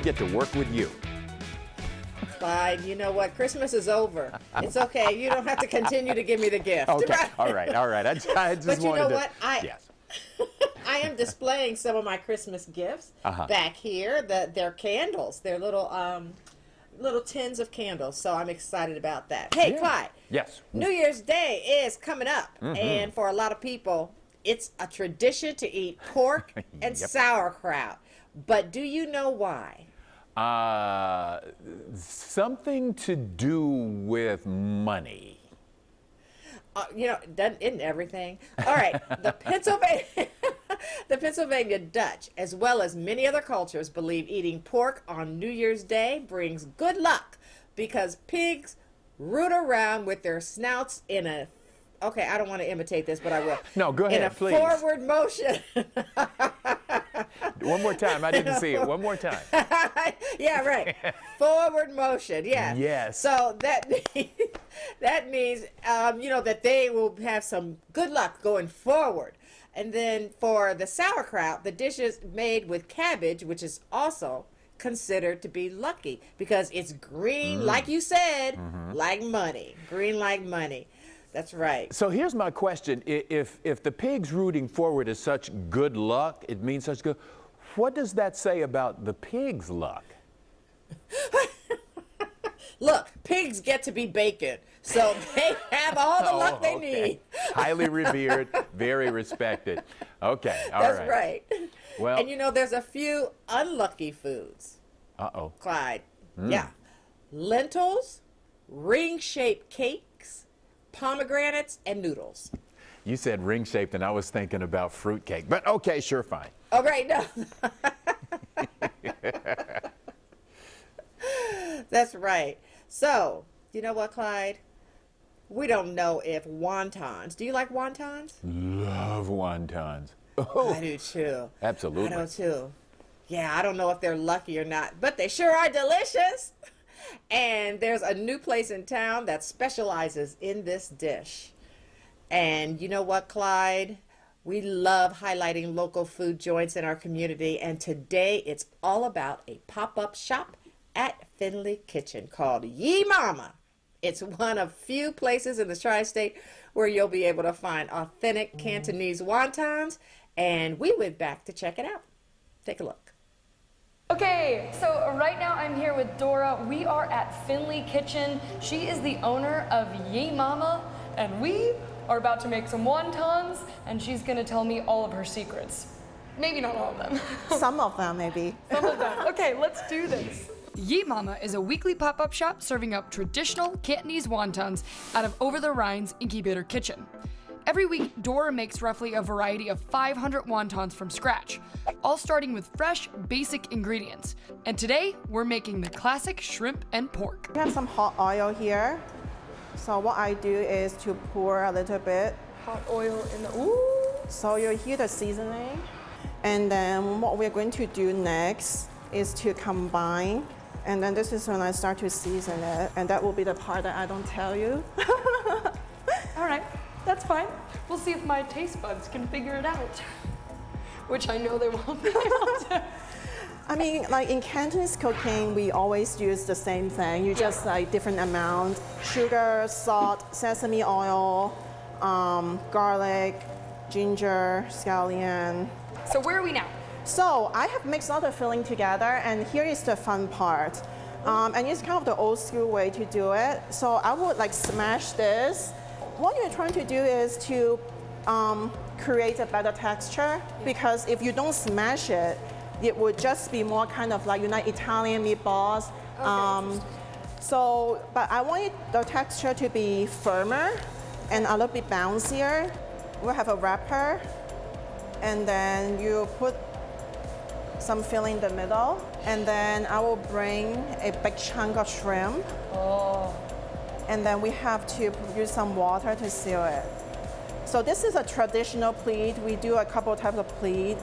get to work with you. Clyde, you know what? Christmas is over. It's okay. You don't have to continue to give me the gift. Okay, all right. I just But you wanted know to. what? Yes. I am displaying some of my Christmas gifts back here. They're candles. They're little tins of candles. So I'm excited about that. Hey, Yeah. Clyde. Yes. New Year's Day is coming up. And for a lot of people, it's a tradition to eat pork and sauerkraut. But do you know why? Something to do with money. Isn't everything? All right, the Pennsylvania Dutch, as well as many other cultures, believe eating pork on New Year's Day brings good luck because pigs root around with their snouts in a, okay, I don't want to imitate this, but I will. No, go ahead, in a please. forward motion. One more time. I didn't see it. One more time. Yeah, right. Forward motion. Yeah. Yes. So that means that they will have some good luck going forward. And then for the sauerkraut, the dish is made with cabbage, which is also considered to be lucky because it's green, like you said, like money. Green like money. That's right. So here's my question. If the pig's rooting forward is such good luck, it means such good, what does that say about the pig's luck? Look, pigs get to be bacon, so they have all the luck they need. Highly revered, very respected. Okay, all right. That's right. Well, And there's a few unlucky foods. Uh-oh. Clyde. Yeah. Lentils, ring-shaped cakes, pomegranates, and noodles. You said ring-shaped, and I was thinking about fruitcake. But okay, sure, fine. Oh, right, no. That's right. So, you know what, Clyde? We don't know if wontons. Do you like wontons? Love wontons. I do too. Absolutely. I do too. Yeah, I don't know if they're lucky or not, but they sure are delicious. And there's a new place in town that specializes in this dish. And you know what, Clyde? We love highlighting local food joints in our community, and today it's all about a pop-up shop at Finley Kitchen called Ye Mama. It's one of few places in the tri-state where you'll be able to find authentic Cantonese wontons, and we went back to check it out. Take a look. Okay, so right now I'm here with Dora. We are at Finley Kitchen. She is the owner of Ye Mama, and we are about to make some wontons, and she's gonna tell me all of her secrets. Maybe not all of them. Some of them, maybe. Some of them. Okay, let's do this. Ye Mama is a weekly pop-up shop serving up traditional Cantonese wontons out of Over the Rhine's Incubator Kitchen. Every week, Dora makes roughly a variety of 500 wontons from scratch, all starting with fresh, basic ingredients. And today, we're making the classic shrimp and pork. We have some hot oil here. So what I do is to pour a little bit. Hot oil in the, ooh! So you hear the seasoning. And then what we're going to do next is to combine. And then this is when I start to season it. And that will be the part that I don't tell you. All right, that's fine. We'll see if my taste buds can figure it out. Which I know they won't be able to. I mean, like in Cantonese cooking, we always use the same thing. You just like different amount: sugar, salt, sesame oil, garlic, ginger, scallion. So where are we now? So I have mixed all the filling together, and here is the fun part. And it's kind of the old school way to do it. So I would like smash this. What you're trying to do is to create a better texture, because if you don't smash it, it would just be more kind of like, Italian meatballs. But I want the texture to be firmer and a little bit bouncier. We'll have a wrapper, and then you put some filling in the middle, and then I will bring a big chunk of shrimp. Oh. And then we have to use some water to seal it. So this is a traditional pleat. We do a couple types of pleat.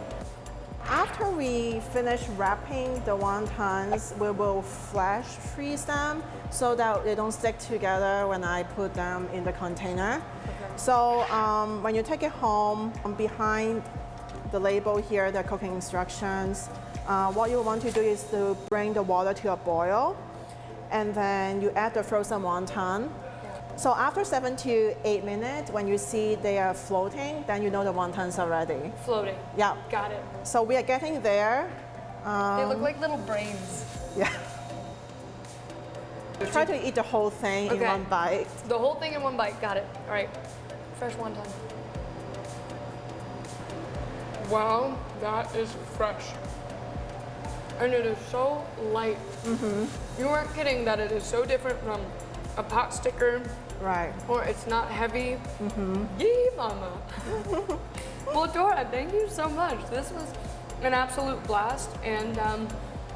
After we finish wrapping the wontons, we will flash freeze them so that they don't stick together when I put them in the container. Okay. So when you take it home, behind the label here, the cooking instructions, What you want to do is to bring the water to a boil, and then you add the frozen wonton. So after 7 to 8 minutes, when you see they are floating, then you know the wontons are ready. Floating. Yeah. Got it. So we are getting there. They look like little brains. Yeah. Try to eat the whole thing in one bite. The whole thing in one bite. Got it. All right. Fresh wonton. Wow, that is fresh. And it is so light. You weren't kidding that it is so different from a pot sticker. Right. Or it's not heavy. Yee, mama. Well, Dora, thank you so much. This was an absolute blast. And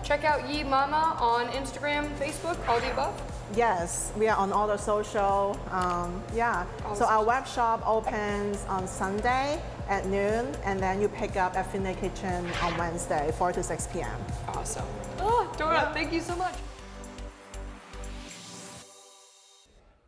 check out Yee Mama on Instagram, Facebook, all the above. Yes, we are on all the social. Yeah. So our web shop opens on Sunday at noon, and then you pick up at Finlay Kitchen on Wednesday, 4 to 6 p.m. Awesome. Oh, Dora, thank you so much.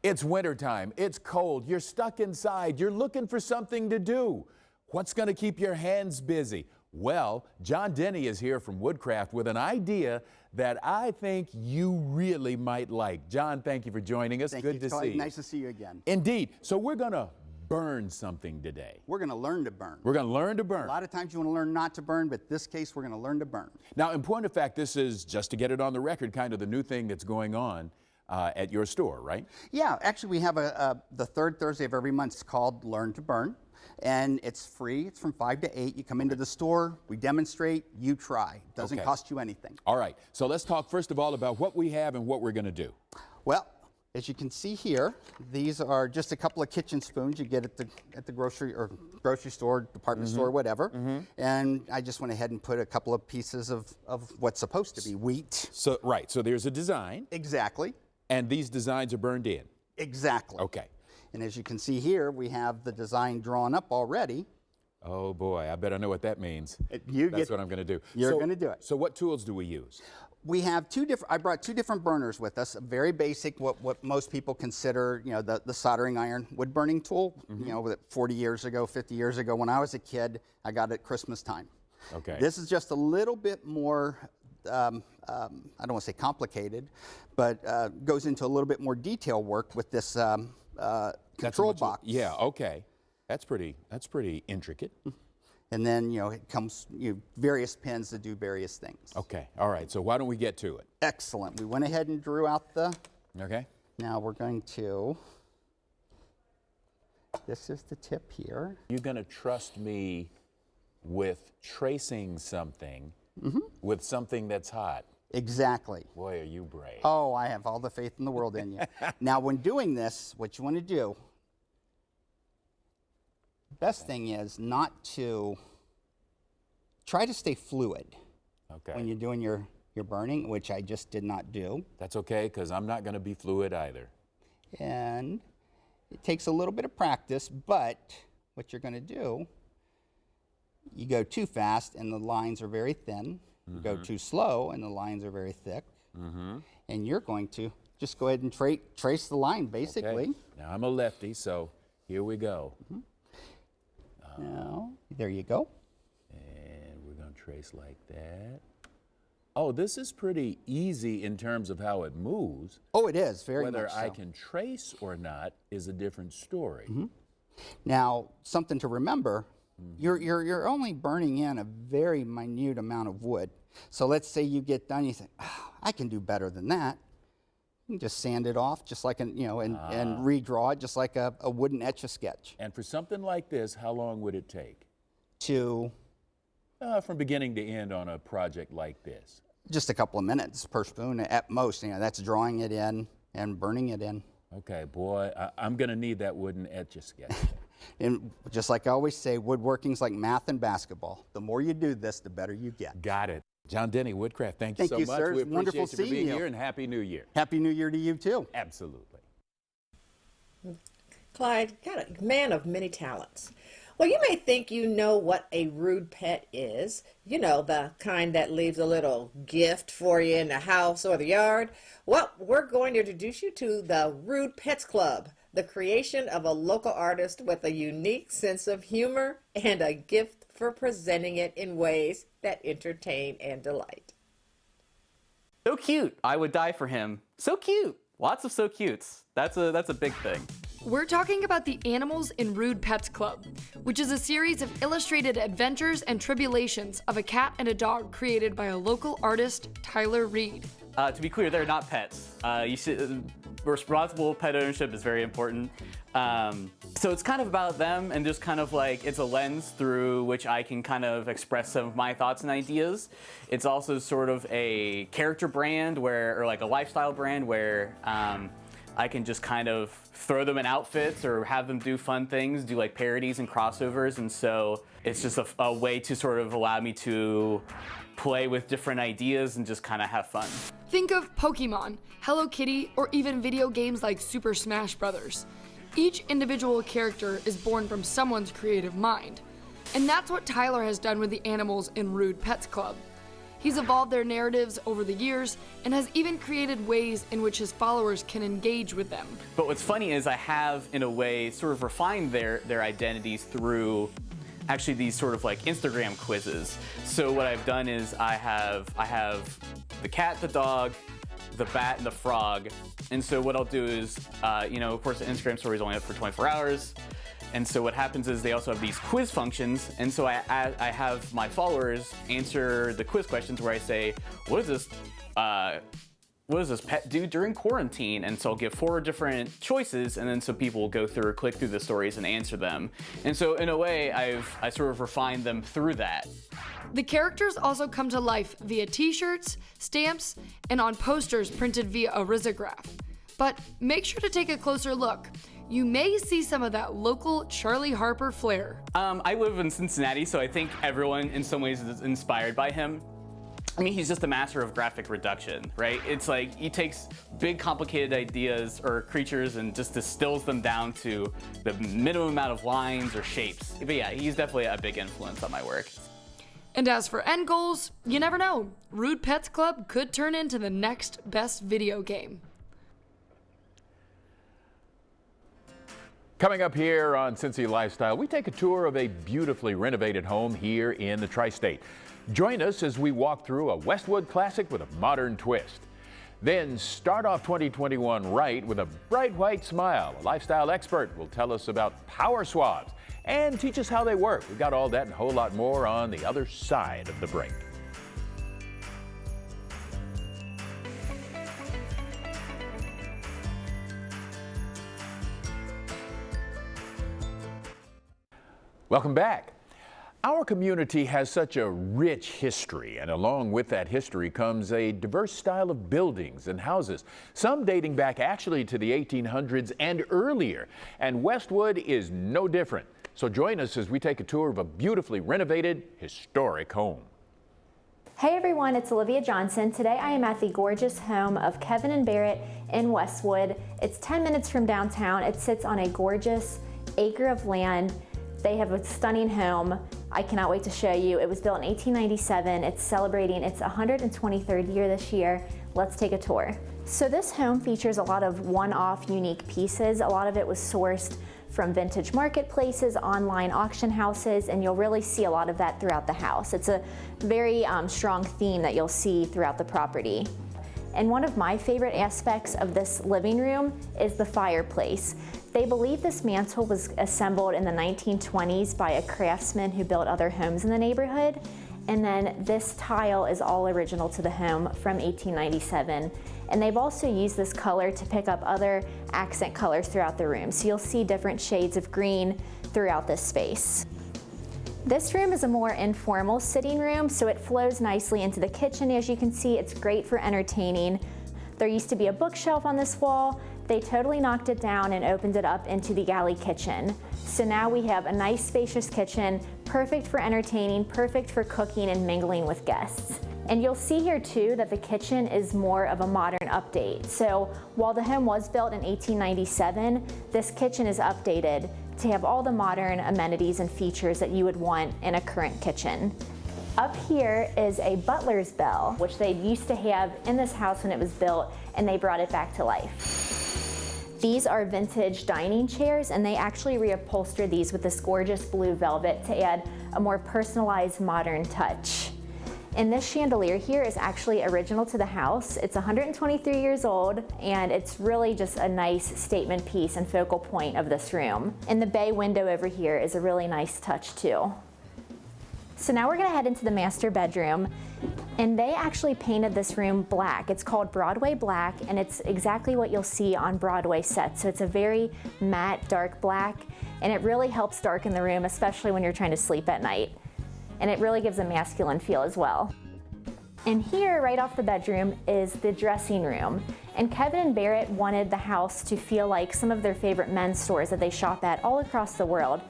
It's wintertime, it's cold, you're stuck inside, you're looking for something to do. What's going to keep your hands busy? Well, John Denny is here from Woodcraft with an idea that I think you really might like. John, thank you for joining us. Good to see you. Nice to see you again. Indeed. So we're going to burn something today. We're going to learn to burn. We're going to learn to burn. A lot of times you want to learn not to burn, but this case we're going to learn to burn. Now, in point of fact, this is, just to get it on the record, kind of the new thing that's going on at your store, right? Yeah, actually we have the third Thursday of every month. It's called Learn to Burn, and it's free. It's from 5 to 8. You come into the store, we demonstrate, you try. It doesn't cost you anything. All right, so let's talk first of all about what we have and what we're going to do. Well, as you can see here, these are just a couple of kitchen spoons you get at the grocery store, department store, whatever. And I just went ahead and put a couple of pieces of what's supposed to be wheat. So, right, so there's a design. Exactly. And these designs are burned in. Exactly. Okay. And as you can see here, we have the design drawn up already. Oh boy, I bet I know what that means. That's what I'm going to do. You're going to do it. So what tools do we use? We have I brought two different burners with us. A very basic, what most people consider, the soldering iron wood burning tool. 40 years ago, 50 years ago, when I was a kid, I got it at Christmas time. Okay. This is just a little bit more, I don't want to say complicated, but goes into a little bit more detail work with this control box. Yeah, okay. That's pretty intricate. And then, it comes various pins that do various things. Okay, all right, so why don't we get to it? Excellent. We went ahead and drew out the... Okay. Now we're going to... This is the tip here. You're going to trust me with tracing something with something that's hot. Exactly. Boy, are you brave. Oh, I have all the faith in the world in you. Now, when doing this, what you want to do, best thing is not to try to stay fluid when you're doing your burning, which I just did not do. That's okay, because I'm not going to be fluid either. And it takes a little bit of practice, but what you're going to do, you go too fast and the lines are very thin. You go too slow and the lines are very thick. And you're going to just go ahead and trace the line, basically. Okay. Now, I'm a lefty, so here we go. Now, there you go. And we're going to trace like that. Oh, this is pretty easy in terms of how it moves. Oh, it is, very Whether much so. I can trace or not is a different story. Now, something to remember, you're only burning in a very minute amount of wood. So let's say you get done, you think, I can do better than that. You can just sand it off, just like and redraw it, just like a wooden Etch-a-Sketch. And for something like this, how long would it take? From beginning to end on a project like this? Just a couple of minutes per spoon at most. That's drawing it in and burning it in. Okay, boy, I'm going to need that wooden Etch-a-Sketch. And just like I always say, woodworking's like math and basketball. The more you do this, the better you get. Got it. John Denny, Woodcraft, thank you so much. Sir. We It's wonderful appreciate you for being seeing you. here, and Happy New Year. Happy New Year to you, too. Absolutely. Clyde, got a man of many talents. Well, you may think you know what a rude pet is. The kind that leaves a little gift for you in the house or the yard. Well, we're going to introduce you to the Rude Pets Club. the creation of a local artist with a unique sense of humor and a gift for presenting it in ways that entertain and delight. So cute. I would die for him. So cute. Lots of so cutes. That's a big thing. We're talking about the Animals in Rude Pets Club, which is a series of illustrated adventures and tribulations of a cat and a dog created by a local artist, Tyler Reed. To be clear, they're not pets. Responsible pet ownership is very important. So it's kind of about them, and just kind of like, it's a lens through which I can kind of express some of my thoughts and ideas. It's also sort of a character brand or like a lifestyle brand where I can just kind of throw them in outfits or have them do fun things, do like parodies and crossovers. And so it's just a way to sort of allow me to play with different ideas and just kind of have fun. Think of Pokemon, Hello Kitty, or even video games like Super Smash Bros. Each individual character is born from someone's creative mind. And that's what Tyler has done with the Animals in Rude Pets Club. He's evolved their narratives over the years and has even created ways in which his followers can engage with them. But what's funny is I have, in a way, sort of refined their identities through actually these sort of like Instagram quizzes. So what I've done is I have the cat, the dog, the bat, and the frog. And so what I'll do is, of course, the Instagram story is only up for 24 hours. And so what happens is they also have these quiz functions, and so I have my followers answer the quiz questions where I say, what does this pet do during quarantine? And so I'll give 4 different choices, and then so people will go through or click through the stories and answer them. And so in a way, I sort of refined them through that. The characters also come to life via t-shirts, stamps, and on posters printed via a risograph. But make sure to take a closer look. You may see some of that local Charlie Harper flair. I live in Cincinnati, so I think everyone in some ways is inspired by him. I mean, he's just a master of graphic reduction, right? It's like he takes big, complicated ideas or creatures and just distills them down to the minimum amount of lines or shapes. But yeah, he's definitely a big influence on my work. And as for end goals, you never know. Rude Pets Club could turn into the next best video game. Coming up here on Cincy Lifestyle, we take a tour of a beautifully renovated home here in the Tri-State. Join us as we walk through a Westwood classic with a modern twist. Then start off 2021 right with a bright white smile. A lifestyle expert will tell us about power swabs and teach us how they work. We've got all that and a whole lot more on the other side of the break. Welcome back. Our community has such a rich history, and along with that history comes a diverse style of buildings and houses, some dating back actually to the 1800s and earlier. And Westwood is no different. So join us as we take a tour of a beautifully renovated, historic home. Hey everyone, it's Olivia Johnson. Today I am at the gorgeous home of Kevin and Barrett in Westwood. It's 10 minutes from downtown. It sits on a gorgeous acre of land. They have a stunning home. I cannot wait to show you. It was built in 1897. It's celebrating its 123rd year this year. Let's take a tour. So this home features a lot of one-off unique pieces. A lot of it was sourced from vintage marketplaces, online auction houses, and you'll really see a lot of that throughout the house. It's a very strong theme that you'll see throughout the property. And one of my favorite aspects of this living room is the fireplace. They believe this mantle was assembled in the 1920s by a craftsman who built other homes in the neighborhood. And then this tile is all original to the home from 1897. And they've also used this color to pick up other accent colors throughout the room. So you'll see different shades of green throughout this space. This room is a more informal sitting room, so it flows nicely into the kitchen. As you can see, it's great for entertaining. There used to be a bookshelf on this wall. They totally knocked it down and opened it up into the galley kitchen. So now we have a nice spacious kitchen, perfect for entertaining, perfect for cooking and mingling with guests. And you'll see here too that the kitchen is more of a modern update. So while the home was built in 1897, this kitchen is updated to have all the modern amenities and features that you would want in a current kitchen. Up here is a butler's bell, which they used to have in this house when it was built, and they brought it back to life. These are vintage dining chairs, and they actually reupholster these with this gorgeous blue velvet to add a more personalized modern touch. And this chandelier here is actually original to the house. It's 123 years old, and it's really just a nice statement piece and focal point of this room. And the bay window over here is a really nice touch too. So now we're gonna head into the master bedroom, and they actually painted this room black. It's called Broadway Black, and it's exactly what you'll see on Broadway sets. So it's a very matte, dark black, and it really helps darken the room, especially when you're trying to sleep at night. And it really gives a masculine feel as well. And here, right off the bedroom, is the dressing room. And Kevin and Barrett wanted the house to feel like some of their favorite men's stores that they shop at all across the world.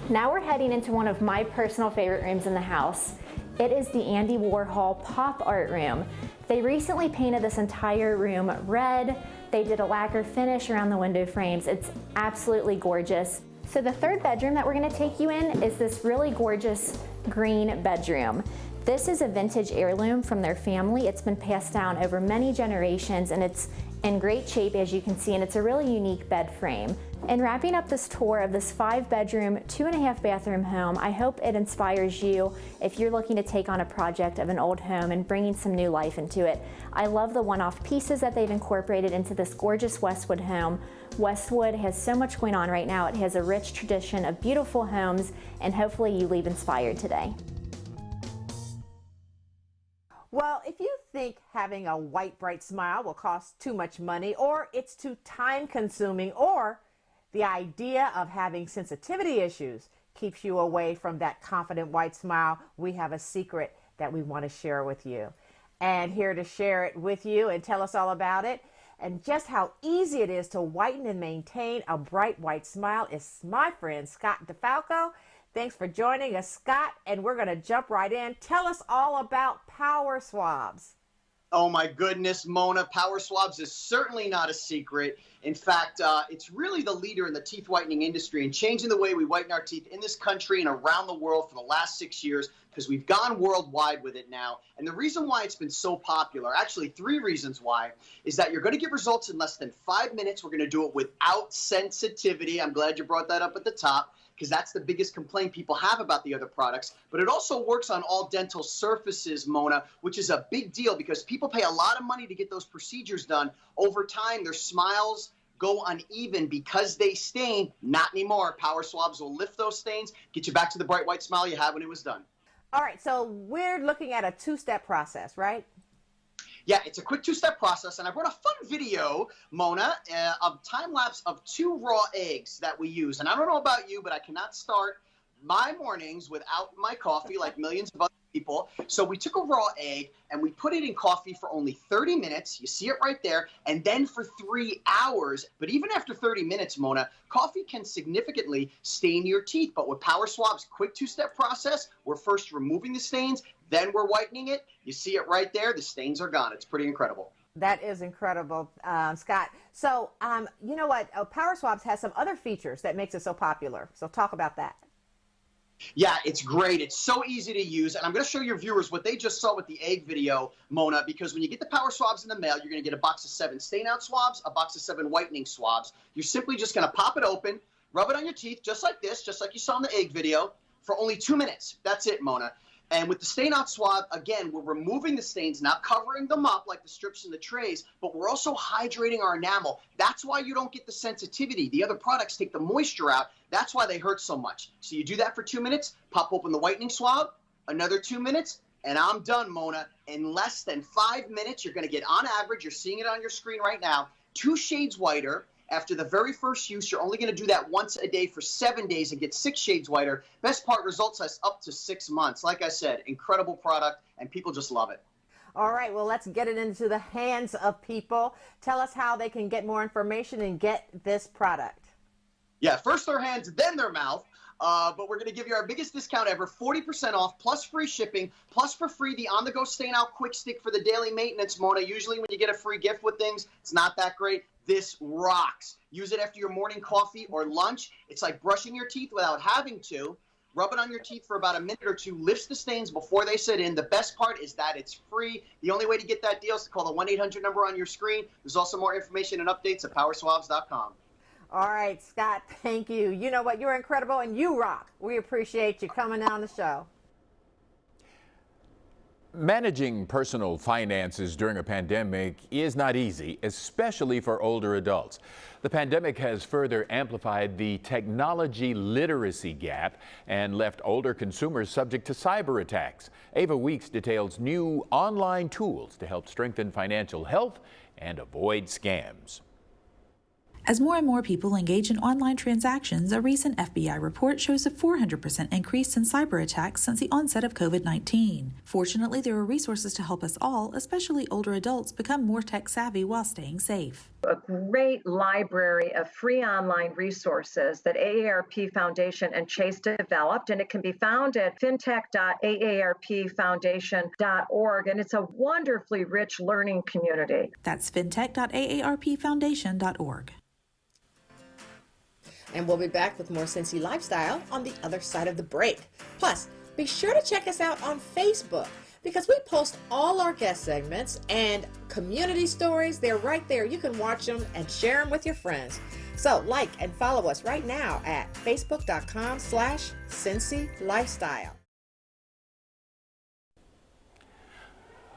Now we're heading into one of my personal favorite rooms in the house. It is the Andy Warhol pop art room. They recently painted this entire room red. They did a lacquer finish around the window frames. It's absolutely gorgeous. So the third bedroom that we're gonna take you in is this really gorgeous green bedroom. This is a vintage heirloom from their family. It's been passed down over many generations, and it's in great shape, as you can see, and it's a really unique bed frame. In wrapping up this tour of this 5-bedroom, 2.5 bathroom home, I hope it inspires you if you're looking to take on a project of an old home and bringing some new life into it. I love the one-off pieces that they've incorporated into this gorgeous Westwood home. Westwood has so much going on right now. It has a rich tradition of beautiful homes, and hopefully you leave inspired today. Well, if you think having a white, bright smile will cost too much money, or it's too time-consuming, or the idea of having sensitivity issues keeps you away from that confident white smile, we have a secret that we want to share with you. And here to share it with you and tell us all about it, and just how easy it is to whiten and maintain a bright white smile, is my friend Scott DeFalco. Thanks for joining us, Scott, and we're going to jump right in. Tell us all about Power Swabs. Oh my goodness, Mona, Power Swabs is certainly not a secret. In fact, it's really the leader in the teeth whitening industry and changing the way we whiten our teeth in this country and around the world for the last 6 years, because we've gone worldwide with it now. And the reason why it's been so popular, actually 3 reasons why, is that you're going to get results in less than 5 minutes. We're going to do it without sensitivity. I'm glad you brought that up at the top, because that's the biggest complaint people have about the other products. But it also works on all dental surfaces, Mona, which is a big deal because people pay a lot of money to get those procedures done. Over time, their smiles go uneven because they stain. Not anymore. Power Swabs will lift those stains, get you back to the bright white smile you had when it was done. All right, so we're looking at a 2-step process, right? Yeah, it's a quick 2-step process, and I brought a fun video, Mona, of time-lapse of 2 raw eggs that we use. And I don't know about you, but I cannot start my mornings without my coffee like millions of other people. So we took a raw egg, and we put it in coffee for only 30 minutes. You see it right there. And then for 3 hours. But even after 30 minutes, Mona, coffee can significantly stain your teeth. But with Power Swab's quick 2-step process, we're first removing the stains, then we're whitening it. You see it right there. The stains are gone. It's pretty incredible. That is incredible, Scott. So, you know what? Power Swabs has some other features that makes it so popular. So talk about that. Yeah, it's great. It's so easy to use. And I'm going to show your viewers what they just saw with the egg video, Mona, because when you get the Power Swabs in the mail, you're going to get a box of 7 stain-out swabs, a box of 7 whitening swabs. You're simply just going to pop it open, rub it on your teeth, just like this, just like you saw in the egg video, for only 2 minutes. That's it, Mona. And with the stain-out swab, again, we're removing the stains, not covering them up like the strips in the trays, but we're also hydrating our enamel. That's why you don't get the sensitivity. The other products take the moisture out. That's why they hurt so much. So you do that for 2 minutes, pop open the whitening swab, another 2 minutes, and I'm done, Mona. In less than 5 minutes, you're going to get, on average, you're seeing it on your screen right now, 2 shades whiter. After the very first use, you're only going to do that once a day for 7 days and get 6 shades whiter. Best part, results last up to 6 months. Like I said, incredible product, and people just love it. All right, well, let's get it into the hands of people. Tell us how they can get more information and get this product. Yeah, first their hands, then their mouth. But we're going to give you our biggest discount ever, 40% off, plus free shipping, plus for free the on-the-go stain-out quick stick for the daily maintenance, Mona. Usually when you get a free gift with things, it's not that great. This rocks. Use it after your morning coffee or lunch. It's like brushing your teeth without having to. Rub it on your teeth for about a minute or two, lifts the stains before they set in. The best part is that it's free. The only way to get that deal is to call the 1-800 number on your screen. There's also more information and updates at powerswabs.com. All right, Scott, thank you. You know what? You're incredible and you rock. We appreciate you coming on the show. Managing personal finances during a pandemic is not easy, especially for older adults. The pandemic has further amplified the technology literacy gap and left older consumers subject to cyber attacks. Ava Weeks details new online tools to help strengthen financial health and avoid scams. As more and more people engage in online transactions, a recent FBI report shows a 400% increase in cyber attacks since the onset of COVID-19. Fortunately, there are resources to help us all, especially older adults, become more tech-savvy while staying safe. A great library of free online resources that AARP Foundation and Chase developed, and it can be found at fintech.aarpfoundation.org, and it's a wonderfully rich learning community. That's fintech.aarpfoundation.org. And we'll be back with more Cincy Lifestyle on the other side of the break. Plus, be sure to check us out on Facebook because we post all our guest segments and community stories. They're right there. You can watch them and share them with your friends. So like and follow us right now at facebook.com/Cincy Lifestyle.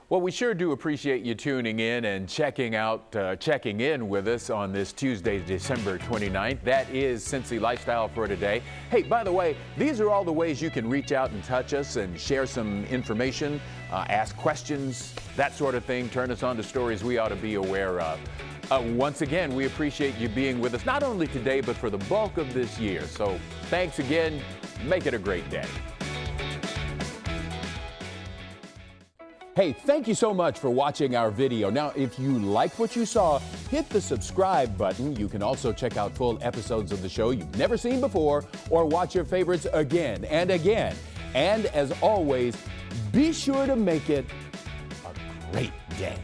Well, we sure do appreciate you tuning in and checking in with us on this Tuesday, December 29th. That is Cincy Lifestyle for today. Hey, by the way, these are all the ways you can reach out and touch us and share some information, ask questions, that sort of thing, turn us on to stories we ought to be aware of. Once again, we appreciate you being with us, not only today, but for the bulk of this year. So thanks again. Make it a great day. Hey, thank you so much for watching our video. Now, if you liked what you saw, hit the subscribe button. You can also check out full episodes of the show you've never seen before or watch your favorites again and again. And as always, be sure to make it a great day.